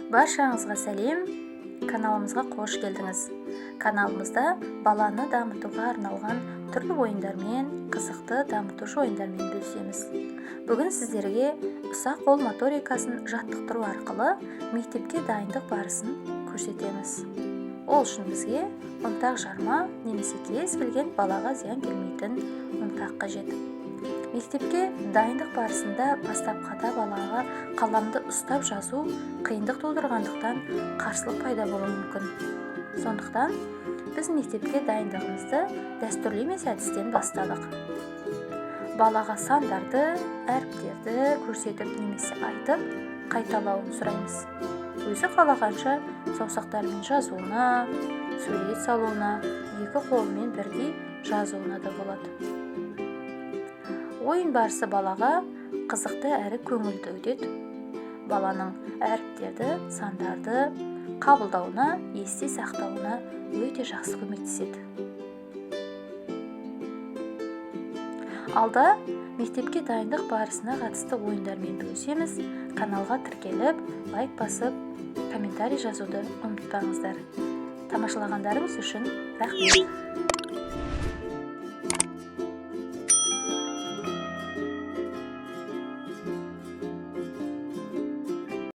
Баршаңызға сәлем, каналымызға қош келдіңіз. Каналымызда баланы дамытуға арналған түрлі ойындармен, қызықты дамытушы ойындармен бөлісеміз. Бүгін сіздерге ұсақ қол моторикасын жаттықтыру арқылы мектепке дайындық барысын көрсетеміз. Ол үшін бізге ұнтақ жарма немесе кез келген балаға зиян келмейтін ұнтақ қажет. Мектепке дайындық барысында бастапқыда балаға қаламды ұстап жазу қиындық тудырғандықтан қарсылық пайда болуы мүмкін. Сондықтан біз мектепке дайындығымызды дәстүрлі емес әдістен бастадық. Балаға сандарды, әріптерді көрсетіп немесе айтып қайталауын сұраймыз. Өзі қалағанша саусақтарымен жазуына, сурет салуына, екі қолымен бірдей жазуына да болады. Ойын барысы балаға қызықты әрі көңілді өтеді. Баланың әріптерді, сандарды қабылдауына, есте сақтауына өте жақсы көмектеседі. Алда мектепке дайындық барысына қатысты ойындармен бөлісеміз. Каналға тіркеліп, лайк басып, комментарий жазуды ұмытпаңыздар. Тамашалағандарыңыз үшін рахмет.